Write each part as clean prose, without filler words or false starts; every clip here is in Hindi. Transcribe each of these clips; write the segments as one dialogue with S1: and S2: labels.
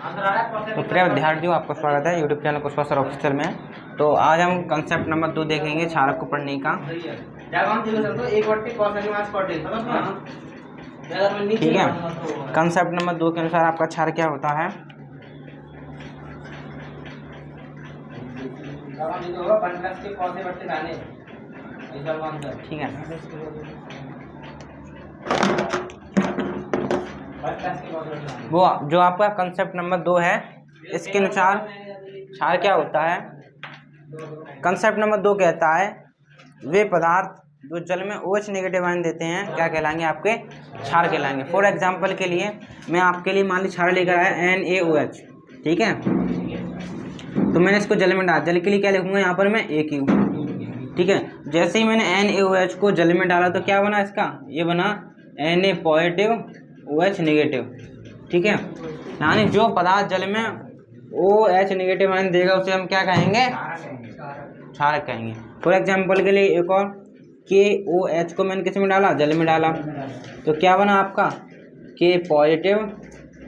S1: तो प्रिय विद्यार्थियों, आपका स्वागत है YouTube channel Kushwaha sir official में। तो आज हम कंसेप्ट नंबर 2 देखेंगे क्षारक को पढ़ने का। ठीक है, कंसेप्ट नंबर 2 के अनुसार आपका क्षारक क्या होता है। ठीक है, वो जो आपका कंसेप्ट नंबर 2 है, इसके अनुसार क्षार क्या होता है। कंसेप्ट नंबर 2 कहता है वे पदार्थ जो जल में OH नेगेटिव आयन देते हैं क्या कहलाएंगे, आपके क्षार कहलाएंगे। फॉर एग्जांपल के लिए मैं आपके लिए मान ली क्षार लेकर आया NaOH। ठीक है, तो मैंने इसको जल में डाला, जल के लिए क्या लिखूंगा यहाँ पर मैं AQ। ठीक है, जैसे ही मैंने NaOH को जल में डाला तो क्या बना इसका, ये बना Na पॉजिटिव OH नेगेटिव। ठीक है, यानी जो पदार्थ जल में OH नेगेटिव आयन देगा उसे हम क्या कहेंगे, क्षारक कहेंगे। फॉर एग्जांपल के लिए एक और KOH को मैंने किस में डाला, जल में डाला, तो क्या बना आपका K पॉजिटिव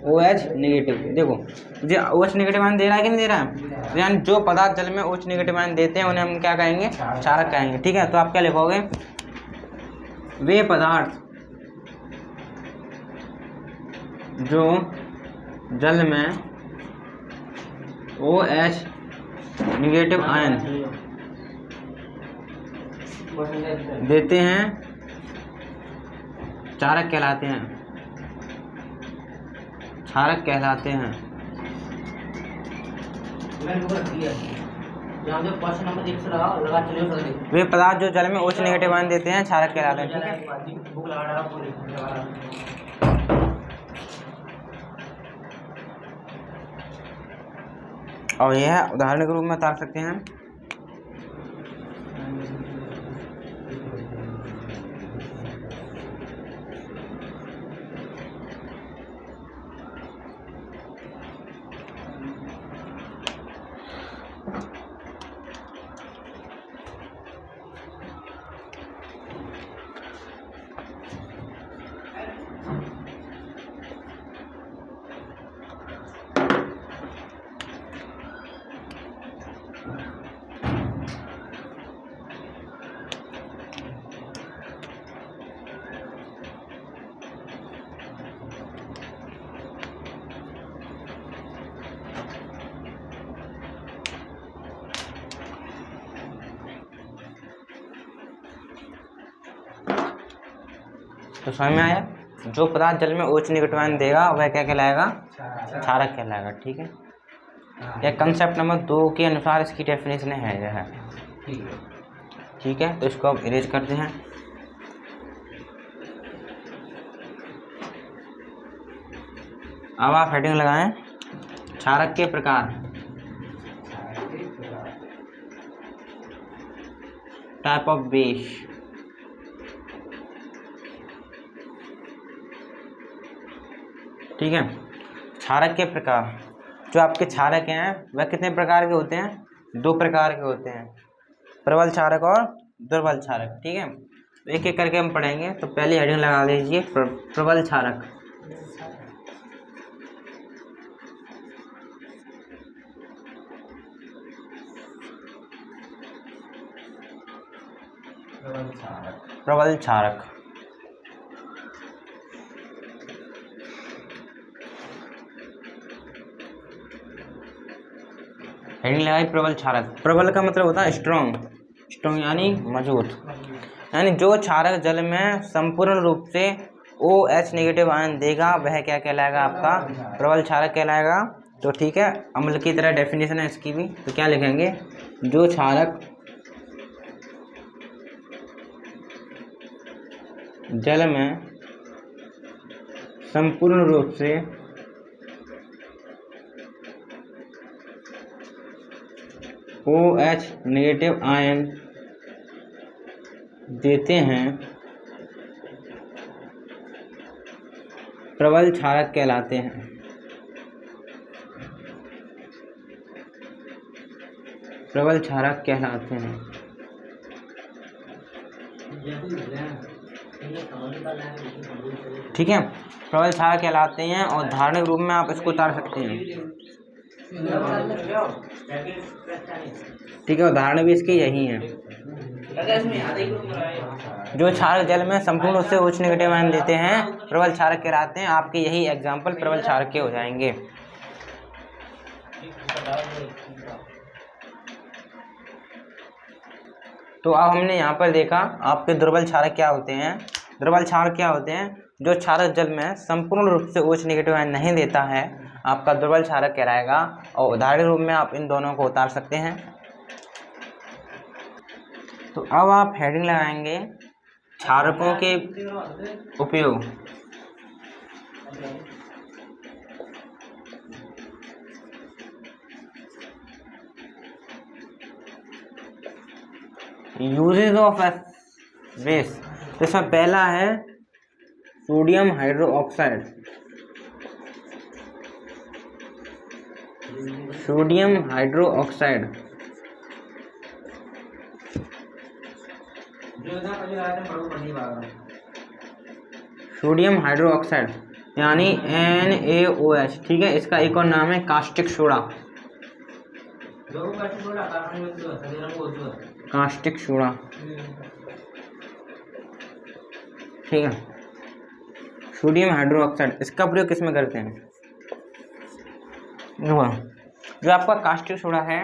S1: OH नेगेटिव। देखो जो OH नेगेटिव आयन दे रहा है कि नहीं दे रहा है, यानी जो पदार्थ जल में OH नेगेटिव आयन देते हैं उन्हें हम क्या कहेंगे, क्षारक कहेंगे। ठीक है, तो आप क्या लिखोगे, वे पदार्थ जो जल में OH नेगेटिव आयन देते हैं क्षारक कहलाते हैं, क्षारक कहलाते हैं। वे पदार्थ जो जल में OH नेगेटिव आयन देते हैं क्षारक कहलाते हैं। ठीक है, और यह उदाहरण के रूप में बता सकते हैं। तो समझ में आया, जो पदार्थ जल में OH नेगेटिव आयन देगा वह क्या कहलाएगा, क्षारक कहलाएगा। ठीक है, यह कंसेप्ट नंबर 2 के अनुसार इसकी डेफिनेशन है यह है। ठीक है, तो इसको अब इरेज करते हैं। अब आप हेडिंग लगाएं, क्षारक के प्रकार। Type of base. ठीक है, क्षारक के प्रकार। जो आपके क्षारक हैं वह कितने प्रकार के होते हैं, 2 प्रकार के होते हैं, प्रबल क्षारक और दुर्बल क्षारक। ठीक है, तो एक एक करके हम पढ़ेंगे। तो पहली हेडिंग लगा लीजिए, प्रबल क्षारक। प्रबल क्षारक हेडिंग लगाई, प्रबल क्षारक। प्रबल का मतलब होता है स्ट्रॉन्ग, स्ट्रॉन्ग यानी मजबूत, यानी जो क्षारक जल में संपूर्ण रूप से OH नेगेटिव आयन देगा वह क्या कहलाएगा, आपका प्रबल क्षारक कहलाएगा। तो ठीक है, अम्ल की तरह डेफिनेशन है इसकी भी। तो क्या लिखेंगे, जो क्षारक जल में संपूर्ण रूप से OH नेगेटिव आयन देते हैं प्रबल क्षारक कहलाते हैं। प्रबल क्षारक कहलाते हैं। ठीक है, प्रबल क्षारक कहलाते हैं और धारणिक रूप में आप इसको उतार सकते हैं। ठीक है, उदाहरण भी इसके यही है। जो क्षारक जल में संपूर्ण रूप से उच्च नेगेटिव आयन देते हैं प्रबल क्षारक कहलाते हैं। आपके यही एग्जाम्पल प्रबल क्षारक के हो जाएंगे। तो अब हमने यहाँ पर देखा आपके दुर्बल क्षारक क्या होते हैं। दुर्बल क्षारक क्या होते हैं? जो क्षारक जल में संपूर्ण रूप से उच्च नेगेटिव आयन नहीं देता है आपका दुर्बल क्षारक कहलाएगा, और उदाहरण रूप में आप इन दोनों को उतार सकते हैं। तो अब आप हेडिंग लगाएंगे क्षारकों के उपयोग। Uses of base. तो इसमें पहला है sodium hydroxide. Sodium hydroxide sodium hydroxide यानी NaOH। ठीक है, इसका एक और नाम है कास्टिक सोडा। कास्टिक सोडा, ठीक है। सोडियम हाइड्रोक्साइड इसका प्रयोग किस में करते हैं? जो आपका कास्टिक सोडा है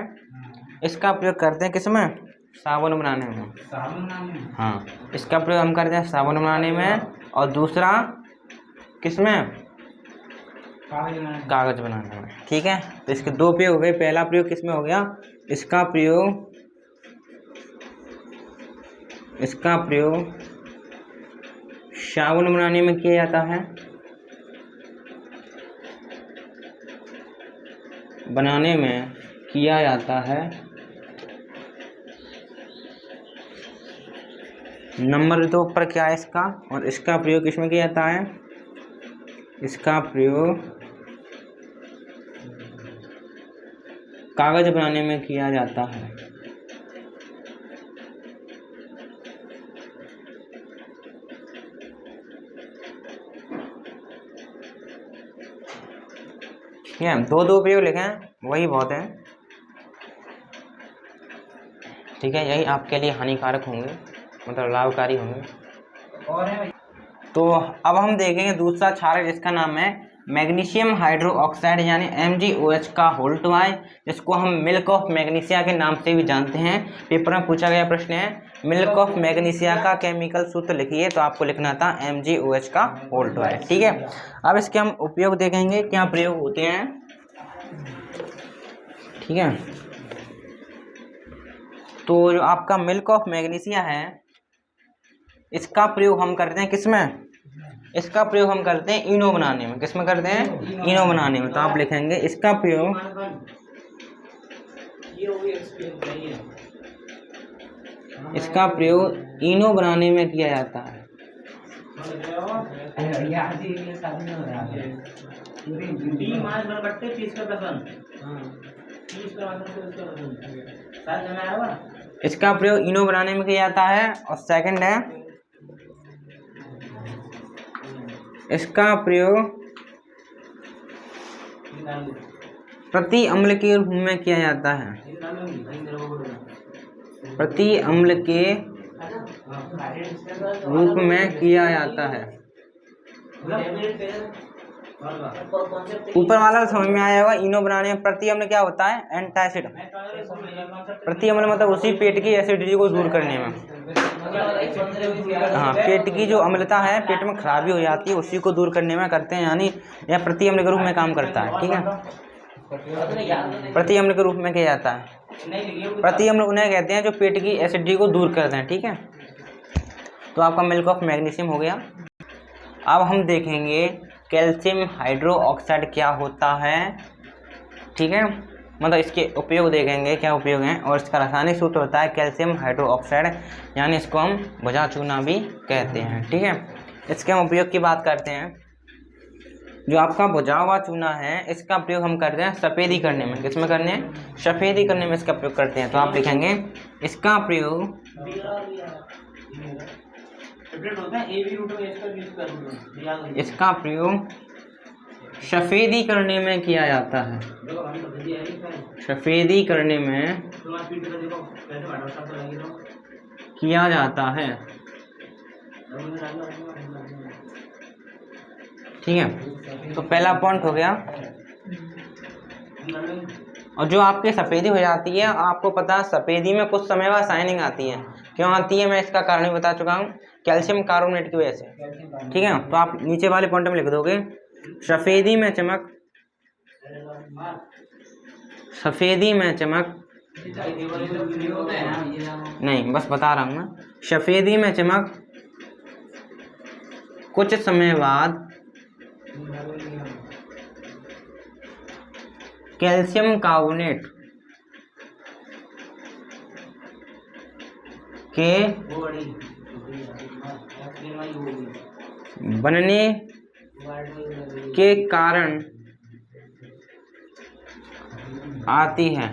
S1: इसका प्रयोग करते हैं किस में? साबुन बनाने में। हाँ, इसका प्रयोग हम करते हैं साबुन बनाने में, और दूसरा किस में? कागज बनाने में। ठीक है, तो इसके दो प्रयोग हो गए। पहला प्रयोग किस में हो गया? इसका प्रयोग साबुन बनाने में किया जाता है। नंबर 2 पर क्या है इसका? और इसका प्रयोग किसमें किया जाता है? इसका प्रयोग कागज बनाने में किया जाता है। ठीक है, दो प्रयोग लिखें वही बहुत है। ठीक है, यही आपके लिए हानिकारक होंगे, मतलब लाभकारी होंगे। तो अब हम देखेंगे दूसरा क्षारक जिसका नाम है मैग्नीशियम हाइड्रोक्साइड यानी MgOH का होल टू आई, जिसको हम मिल्क ऑफ मैग्नीशिया के नाम से भी जानते हैं। पेपर में पूछा गया प्रश्न है मिल्क ऑफ मैग्नीशिया का केमिकल सूत्र लिखिए, तो आपको लिखना था MgOH का होल टू आई। ठीक है, अब इसके हम उपयोग देखेंगे क्या प्रयोग होते हैं। ठीक है, तो जो आपका मिल्क ऑफ मैग्नीशिया है इसका प्रयोग हम करते हैं किसमें? इसका प्रयोग हम करते हैं इनो बनाने में। किसमें करते हैं? इनो बनाने में। तो आप लिखेंगे इसका प्रयोग इनो बनाने में किया जाता है। इसका प्रयोग इनो बनाने में किया जाता है। और सेकंड है इसका प्रयोग प्रति अम्ल के रूप में किया जाता है। प्रति अम्ल के रूप में किया जाता है। ऊपर वाला समझ में आया होगा। इनो बनाने में प्रति अम्ल क्या होता है? एंटासिड। प्रति अम्ल मतलब उसी पेट की एसिडिटी को दूर करने में। हाँ, पेट की जो अम्लता है, पेट में खराबी हो जाती है, उसी को दूर करने में करते हैं, यानी यह प्रति अम्ल के रूप में काम करता है। ठीक है, प्रति अम्ल के रूप में किया जाता है। प्रति अम्ल उन्हें कहते हैं जो पेट की एसिडिटी को दूर करते हैं। ठीक है, तो आपका मिल्क ऑफ मैग्नीशियम हो गया। अब हम देखेंगे कैल्शियम हाइड्रोक्साइड क्या होता है। ठीक है, मतलब इसके उपयोग देखेंगे क्या उपयोग हैं, और इसका रासायनिक सूत्र होता है कैल्शियम हाइड्रोक्साइड, यानी इसको हम भुजा चूना भी कहते हैं। ठीक है, इसके हम उपयोग की बात करते हैं। जो आपका भुजा हुआ चूना है इसका प्रयोग हम करते हैं सफ़ेदी करने में। किसमें करने हैं? सफ़ेदी करने में इसका प्रयोग करते हैं। तो आप लिखेंगे इसका प्रयोग इसका प्रयोग सफेदी करने में किया जाता है। सफेदी करने में किया जाता है। ठीक है, तो पहला पॉइंट हो गया। और जो आपकी सफ़ेदी हो जाती है, आपको पता है सफ़ेदी में कुछ समय बाद शाइनिंग आती है। क्यों आती है, मैं इसका कारण भी बता चुका हूँ, कैल्शियम कार्बोनेट की वजह से। ठीक है, तो आप नीचे वाले पॉइंट में लिख दोगे सफ़ेदी में चमक, सफ़ेदी में चमक नहीं, बस बता रहा हूँ मैं। सफ़ेदी में चमक कुछ समय बाद कैल्शियम कार्बोनेट के बनने के कारण आती है।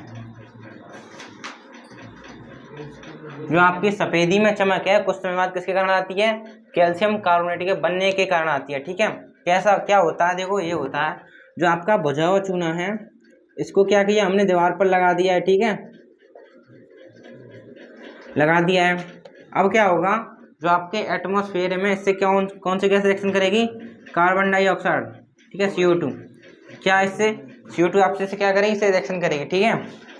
S1: जो आपकी सफ़ेदी में चमक है कुछ समय बाद किसके कारण आती है, कैल्शियम कार्बोनेट के बनने के कारण आती है। ठीक है, कैसा क्या होता है, देखो ये होता है, जो आपका बुझा हुआ चूना है इसको क्या किया हमने, दीवार पर लगा दिया है। ठीक है, लगा दिया है। अब क्या होगा, जो आपके एटमॉस्फेयर में इससे कौन सी गैस रिएक्शन करेगी, कार्बन डाइऑक्साइड। ठीक है, CO2। क्या इससे CO2 आपसे से क्या करेगी, इससे रिएक्शन करेगी। ठीक है,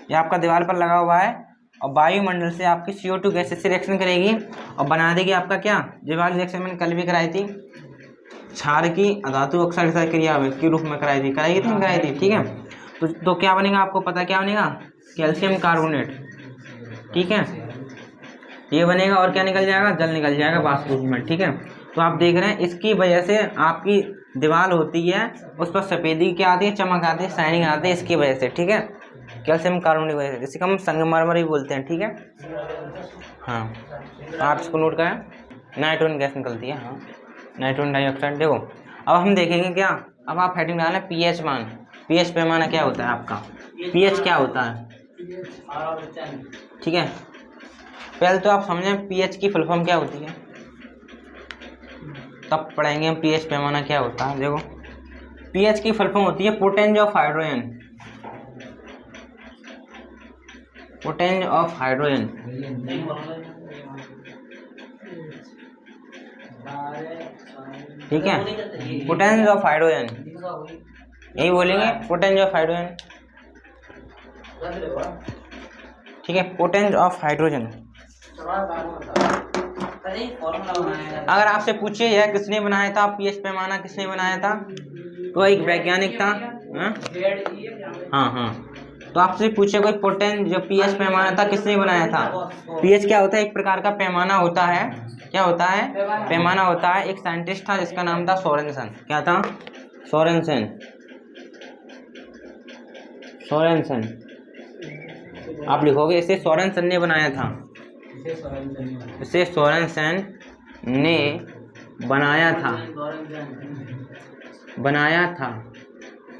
S1: ये आपका दीवार पर लगा हुआ है और वायुमंडल से आपकी CO2 गैस इससे रिएक्शन करेगी और बना देगी आपका क्या, जो वाली रिएक्शन मैंने कल भी कराई थी, क्षार की अधातु ऑक्साइड के साथ क्रिया के रूप में कराई थी, कराई थी। ठीक है, तो क्या बनेगा, आपको पता क्या बनेगा, कैल्शियम कार्बोनेट। ठीक है, ये बनेगा और क्या निकल जाएगा, जल निकल जाएगा वाष्प रूप में। ठीक है, तो आप देख रहे हैं इसकी वजह से आपकी दीवार होती है उस पर सफ़ेदी क्या आती है, चमक आती है, शाइनिंग आती है, इसकी वजह से। ठीक है, कैल्शियम कार्बोनेट की वजह से, जिसे हम संगमरमर भी बोलते हैं। ठीक है, हाँ, आप इसको नोट करें, नाइट्रोजन गैस निकलती है, हाँ, नाइट्रोजन डाइऑक्साइड। देखो अब हम देखेंगे क्या, अब आप हेडिंग डालें पीएच मान। पीएच पैमाना क्या होता है आपका, पीएच क्या होता है। ठीक है, पहले तो आप समझें पीएच की फुल फॉर्म क्या होती है, तब पढ़ेंगे हम पीएच पैमाना क्या होता है। देखो पीएच की फुल फॉर्म होती है पोटेंज ऑफ हाइड्रोजन। पोटेंज ऑफ हाइड्रोजन, ठीक है, पोटेंज ऑफ हाइड्रोजन, यही बोलेंगे पोटेंज ऑफ हाइड्रोजन। ठीक है, पोटेंज ऑफ हाइड्रोजन। अगर आपसे पूछिए यह किसने बनाया था, पीएच पैमाना किसने बनाया था, तो एक वैज्ञानिक था। हाँ, तो आपसे पूछे कोई पोटेंज जो पीएच पैमाना था किसने बनाया था। पीएच क्या होता है, एक प्रकार का पैमाना होता है। क्या होता है, पैमाना होता है। एक साइंटिस्ट था जिसका नाम था सोरेनसन। क्या था, सोरेनसन। आप लिखोगे इसे सोरेनसन ने बनाया था, इसे सोरेनसन ने बनाया था।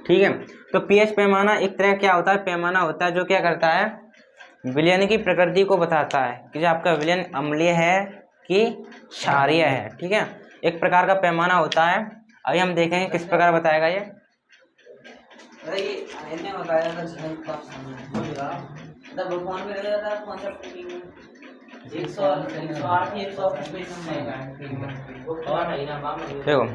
S1: ठीक है, तो पीएच पैमाना एक तरह क्या होता है, पैमाना होता है जो क्या करता है, विलयन की प्रकृति को बताता है कि जो आपका विलयन अम्लीय है कि क्षारीय है। ठीक है, एक प्रकार का पैमाना होता है। अभी हम देखेंगे किस प्रकार बताएगा ये। देखो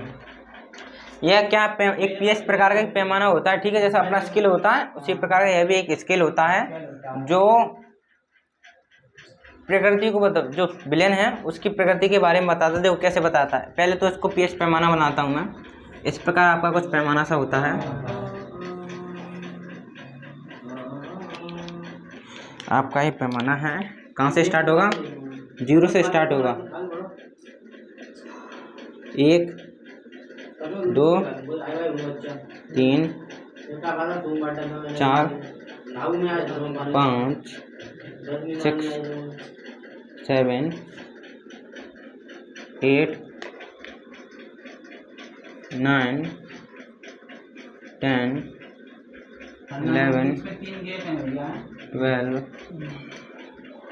S1: यह क्या एक पीएच प्रकार का पैमाना होता है। ठीक है, जैसा अपना स्केल होता है उसी प्रकार का यह भी एक स्केल होता है जो प्रकृति को जो विलयन है उसकी प्रकृति के बारे में बताता है। देखो कैसे बताता है, पहले तो इसको पीएच पैमाना बनाता हूँ मैं। इस प्रकार आपका कुछ पैमाना सा होता है। आपका ये पैमाना है, कहाँ से स्टार्ट होगा, 0 से स्टार्ट होगा। 1 2 3 4 5 6 7 8 9 10 11 12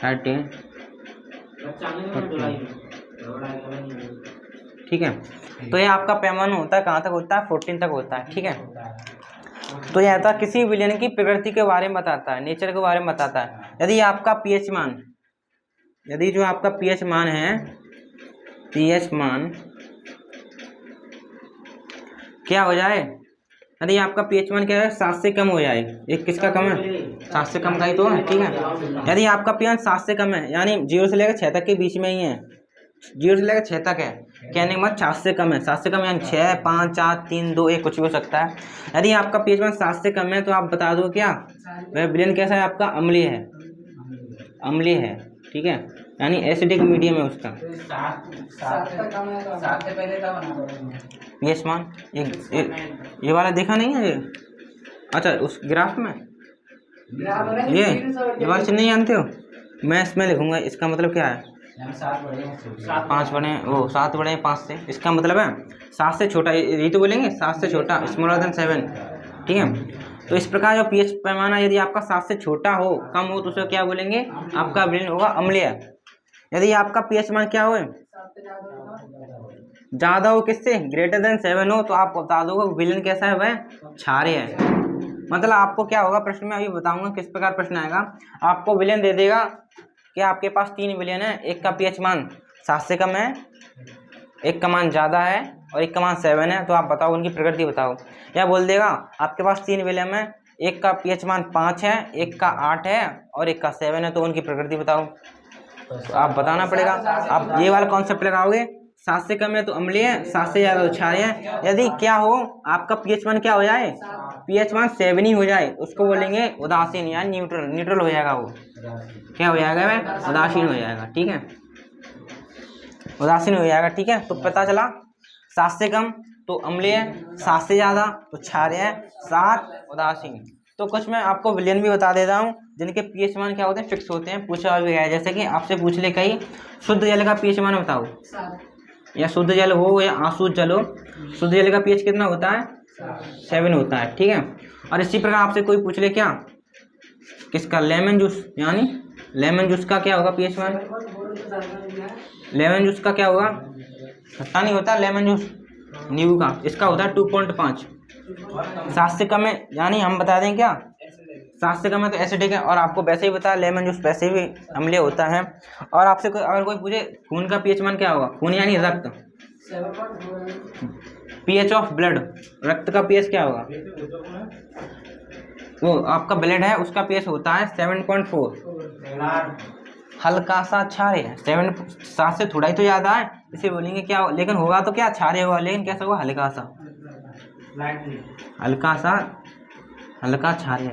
S1: 13 14 ठीक है। तो ये आपका पैमाना होता है, कहाँ तक होता है, 14 तक होता है। ठीक है। तो यह आता किसी विलयन की प्रकृति के बारे में बताता है, नेचर के बारे में बताता है। यदि आपका पीएच मान, यदि जो आपका पीएच मान है, पीएच मान क्या हो जाए, यदि आपका पीएच मान क्या है, 7 से कम हो जाए। एक किसका कम है, 7 से कम का ही तो है। ठीक है। यदि आपका पीएच 7 से कम है, यानी 0 से लेकर 6 तक के बीच में ही है, 0 से लेकर 6 तक है, कहने के बाद 7 से कम है। 7 से कम यानी 6, 5, 4, 3, 2, 1 कुछ भी हो सकता है। यदि आपका पीएच मान 7 से कम है तो आप बता दो क्या वह विलयन कैसा है, आपका अम्लीय है, अम्लीय है। ठीक है, यानी एसिडिक मीडियम है उसका। पीएच मान ये वाला देखा नहीं है ये, अच्छा उस ग्राफ में ये वाला चीज नहीं जानते हो, मैं इसमें लिखूंगा। इसका मतलब क्या है, 5 बड़े वो 7 बड़े 5 से, इसका मतलब है 7 से छोटा, यही तो बोलेंगे 7 से छोटा, स्मॉलर देन 7। ठीक है। तो इस प्रकार जो पीएच पैमाना यदि आपका 7 से छोटा हो, कम हो, तो उसे क्या बोलेंगे, आपका विलयन होगा अम्लीय। यदि आपका पीएच मान क्या हो, ज्यादा हो, किससे, ग्रेटर देन 7 हो, तो आप बता दो विलयन कैसा है, वह क्षारीय है। मतलब आपको क्या होगा, प्रश्न में अभी बताऊंगा किस प्रकार प्रश्न आएगा। आपको विलयन दे देगा कि आपके पास 3 विलयन है, एक का पीएच मान 7 से कम है, एक का मान ज़्यादा है और एक का मान 7 है, तो आप बताओ उनकी प्रकृति बताओ। या बोल देगा आपके पास 3 विलयन है, एक का पीएच मान 5 है, एक का 8 है और एक का 7 है, तो उनकी प्रकृति बताओ। तो आप बताना पड़ेगा, आप ये वाला कॉन्सेप्ट लगाओगे। 7 से कम है तो अम्लीय है, 7 से ज़्यादा तो क्षारीय है। यदि क्या हो, आपका पीएच मान क्या हो जाए, पीएच मान 7 ही हो जाए, उसको बोलेंगे उदासीन या न्यूट्रल। न्यूट्रल हो जाएगा वो, क्या हो जाएगा, वह उदासीन हो जाएगा। ठीक है, उदासीन हो जाएगा। ठीक है। तो पता चला 7 से कम तो अम्लीय, 7 से ज़्यादा तो क्षारीय, 7 उदासीन। तो कुछ मैं आपको विलयन भी बता देता हूँ जिनके पीएच मान क्या होते हैं, फिक्स होते हैं। पूछा भी गया है, जैसे कि आपसे पूछ ले कहीं शुद्ध जल का पीएच मान बताओ, या शुद्ध जल हो या आशुद्ध जल हो, शुद्ध जल का पीएच कितना होता है, 7 होता है। ठीक है। और इसी प्रकार आपसे कोई पूछ ले क्या, किसका, लेमन जूस, यानी लेमन जूस का क्या होगा पीएच मान, लेमन जूस का क्या होगा, खट्टा नहीं होता लेमन जूस, नींबू का, इसका होता है 2.5। 7 से कम है, यानी हम बता दें क्या, 7 से कम है तो एसिडिक है। और आपको वैसे ही बताया लेमन जूस वैसे भी अम्लीय होता है। और आपसे अगर कोई पूछे खून का पीएच मान क्या होगा, खून यानी रक्त, पीएच ऑफ ब्लड, रक्त का पीएच क्या होगा, वो आपका ब्लड है उसका पीएच होता है 7.4, हल्का सा क्षारीय। 7 से थोड़ा ही तो ज़्यादा है, इसे बोलेंगे क्या, लेकिन होगा तो क्या क्षारीय होगा, लेकिन कैसा होगा, हल्का सा, हल्का सा, हल्का क्षारीय,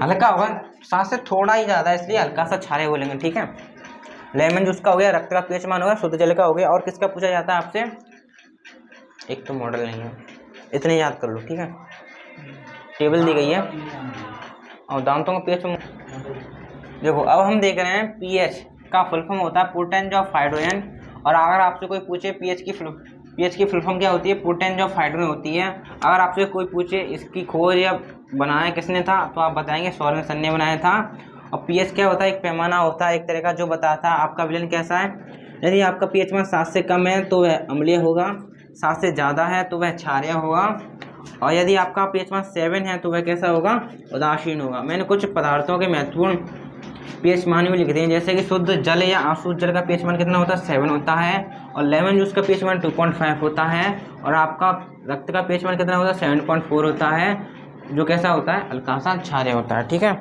S1: हल्का होगा, 7 से थोड़ा ही ज़्यादा है, इसलिए हल्का सा क्षारीय बोलेंगे। ठीक है। लेमन जूस का हो गया, रक्त का पीएच मान होगा, शुद्ध जल का हो गया। और किसका पूछा जाता है आपसे, एक तो मॉडल नहीं है, इतने याद कर लो। ठीक है, टेबल दी गई है और दांतों का पीएच देखो। अब हम देख रहे हैं पीएच का फुल फॉर्म होता है पोटेंज ऑफ हाइड्रोजन। और अगर आपसे कोई पूछे पीएच की फुल फॉर्म क्या होती है, पोटेंज ऑफ हाइड्रोजन होती है। अगर आपसे कोई पूछे इसकी खोज या बनाया किसने था, तो आप बताएंगे सोरेनसन ने बनाया था। और पीएच क्या होता है, एक पैमाना होता है एक तरह का जो बताता है आपका विलयन कैसा है। यदि आपका पीएच मान 7 से कम है तो वह अम्लीय होगा, 7 से ज़्यादा है तो वह क्षारीय होगा, और यदि आपका पीएच मान 7 है तो वह कैसा होगा, उदासीन होगा। मैंने कुछ पदार्थों के महत्वपूर्ण पीएच मान भी लिख दिए, जैसे कि शुद्ध जल या अशुद्ध जल का पीएच मान कितना होता है, 7 होता है। और लेमन जूस का पीएच मान 2.5 होता है। और आपका रक्त का पीएच मान कितना होता है, 7.4 होता है, जो कैसा होता है, हल्का सा क्षारीय होता है। ठीक है।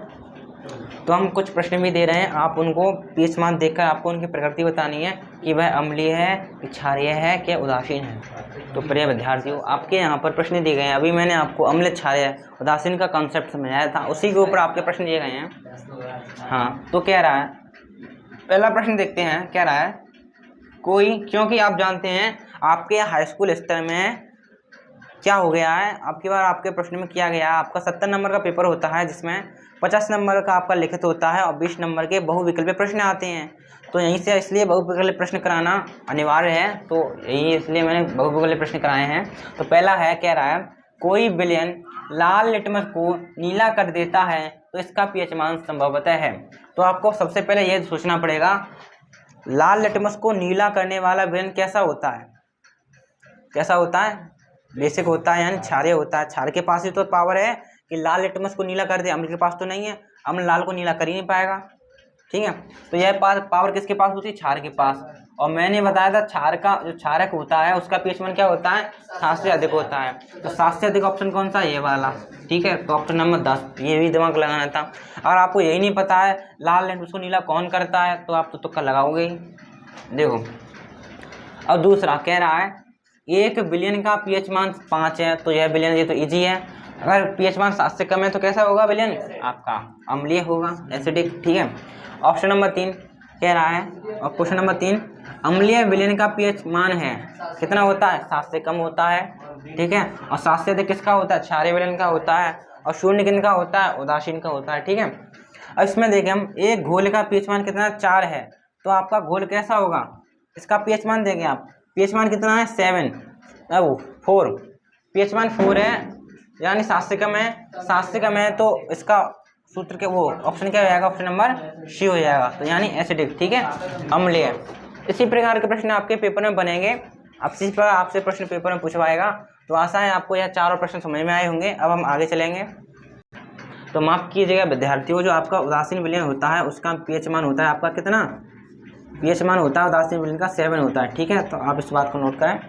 S1: तो हम कुछ प्रश्न भी दे रहे हैं, आप उनको पीएच मान देखकर आपको उनकी प्रकृति बतानी है कि वह अम्लीय है, क्षारीय है, क्या उदासीन है। तो प्रिय विद्यार्थियों, आपके यहाँ पर प्रश्न दिए गए हैं। अभी मैंने आपको अम्लीय, क्षारीय, उदासीन का कॉन्सेप्ट समझाया था, उसी के ऊपर आपके प्रश्न दिए गए हैं। हाँ, तो कह रहा है, पहला प्रश्न देखते हैं। कह रहा है कोई, क्योंकि आप जानते हैं आपके हाई स्कूल स्तर में क्या हो गया है, आपकी बार आपके प्रश्न में किया गया है, आपका 70 नंबर का पेपर होता है जिसमें 50 नंबर का आपका लिखित होता है और 20 नंबर के बहुविकल्पीय प्रश्न आते हैं। तो यहीं से इसलिए बहुविकल्पीय प्रश्न कराना अनिवार्य है, तो यही इसलिए मैंने बहुविकल्पीय प्रश्न कराए हैं। तो पहला है, कह रहा है कोई विलयन लाल लिटमस को नीला कर देता है तो इसका पीएच मान संभवतः है। तो आपको सबसे पहले यह सोचना पड़ेगा, लाल लिटमस को नीला करने वाला विलेन कैसा होता है? कैसा होता है? बेसिक होता है, यानी क्षारीय होता है। क्षार के पास ही तो पावर है कि लाल लिटमस को नीला कर दे, अम्ल के पास तो नहीं है, अम्ल लाल को नीला कर ही नहीं पाएगा। ठीक है, तो यह पावर किसके पास होती है? क्षार के पास। और मैंने बताया था क्षार का जो क्षारक होता है उसका पीएच मान क्या होता है? 7 से अधिक होता है। तो 7 से अधिक ऑप्शन कौन सा? ये वाला। ठीक है, तो ऑप्शन नंबर 10, ये भी दिमाग लगाना था। और आपको यही नहीं पता है लाल लिटमस को नीला कौन करता है, तो आप तो तुक्का लगाओगे ही। देखो, और दूसरा कह रहा है 1 बिलियन का पीएच मान 5 है, तो यह बिलियन, ये तो इजी है। अगर पीएच मान 7 से कम है तो कैसा होगा बिलियन? आपका अम्लीय होगा, एसिडिक। ठीक है, ऑप्शन नंबर 3 कह रहा है, और क्वेश्चन नंबर 3, अम्लीय विलेन का पीएच मान है कितना होता है? 7 से कम होता है। ठीक है, और 7 से अधिक किसका होता है? क्षारीय विलेन का होता है। और शून्य किनका होता है? उदासीन का होता है। ठीक है, अब इसमें देखें हम, एक घोल का पीएच मान कितना? 4 है, तो आपका घोल कैसा होगा? इसका पीएच मान देंगे आप, पीएच मान कितना है? 4, पीएच मान 4 है, यानी 7 से कम है। 7 से कम है तो इसका सूत्र के वो ऑप्शन क्या हो जाएगा? ऑप्शन नंबर सी हो जाएगा, तो यानी एसिडिक। ठीक है, अम्लीय। इसी प्रकार के प्रश्न आपके पेपर में बनेंगे। अब इसी पर आपसे प्रश्न पेपर में पूछवाएगा। तो आशा है आपको यह चारों प्रश्न समझ में आए होंगे। अब हम आगे चलेंगे। तो माफ कीजिएगा विद्यार्थियों, जो आपका उदासीन विलयन होता है उसका पीएच मान होता है आपका कितना? पीएच मान होता है उदासीन विलयन का 7 होता है। ठीक है, तो आप इस बात को नोट करें।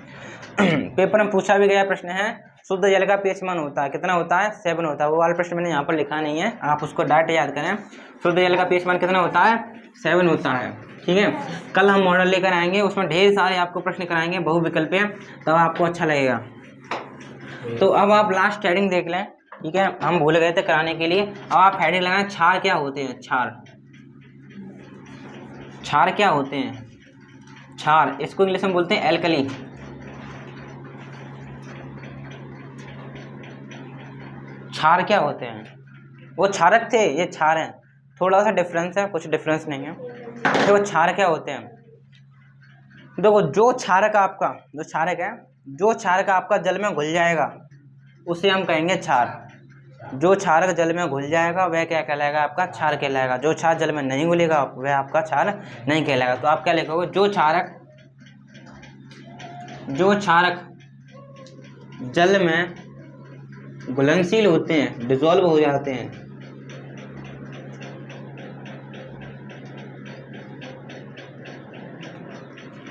S1: पेपर में पूछा भी गया प्रश्न है, शुद्ध जल का पीएच मान होता है कितना होता है? 7 होता है। वो वाला प्रश्न मैंने यहाँ पर लिखा नहीं है, आप उसको डायरेक्ट याद करें। शुद्ध जल का पीएच मान कितना होता है? 7 होता है। ठीक है, कल हम मॉडल लेकर आएंगे, उसमें ढेर सारे आपको प्रश्न कराएंगे, बहुविकल्पीय, तब आपको अच्छा लगेगा। तो अब आप लास्ट हेडिंग देख लें। ठीक है, हम भूल गए थे कराने के लिए। अब आप हेडिंग लगाएं, क्षार क्या होते हैं? क्षार क्या होते हैं? क्षार, इसको इंग्लिश में बोलते हैं एल्कली। क्षार क्या होते हैं? वो क्षारक थे, ये क्षार हैं। थोड़ा सा डिफरेंस है, कुछ डिफरेंस नहीं है। तो वो क्षार क्या होते हैं? देखो, जो क्षारक आपका, जो क्षारक है, जो क्षारक आपका जल में घुल जाएगा उसे हम कहेंगे क्षार। जो क्षारक जल में घुल जाएगा वह क्या कहलाएगा? आपका क्षार कहलाएगा। जो क्षार जल में नहीं घुलेगा वह आपका क्षार नहीं कहलाएगा। तो आप क्या लिखोगे? जो क्षारक जल में घुलनशील होते हैं, डिसॉल्व हो जाते हैं,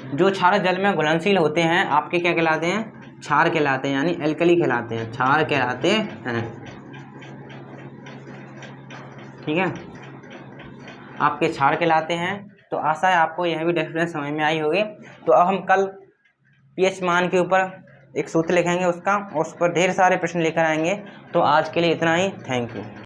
S1: जो क्षारक जल में घुलनशील होते हैं आपके क्या कहलाते हैं? क्षार कहलाते हैं, यानी एल्कली कहलाते हैं, क्षार कहलाते हैं। ठीक है, आपके क्षार कहलाते हैं। तो आशा है आपको यह भी डिफरेंस समझ में आई होगी। तो अब हम कल पीएच मान के ऊपर एक सूत्र लिखेंगे उसका, और उस पर ढेर सारे प्रश्न लेकर आएंगे। तो आज के लिए इतना ही, थैंक यू।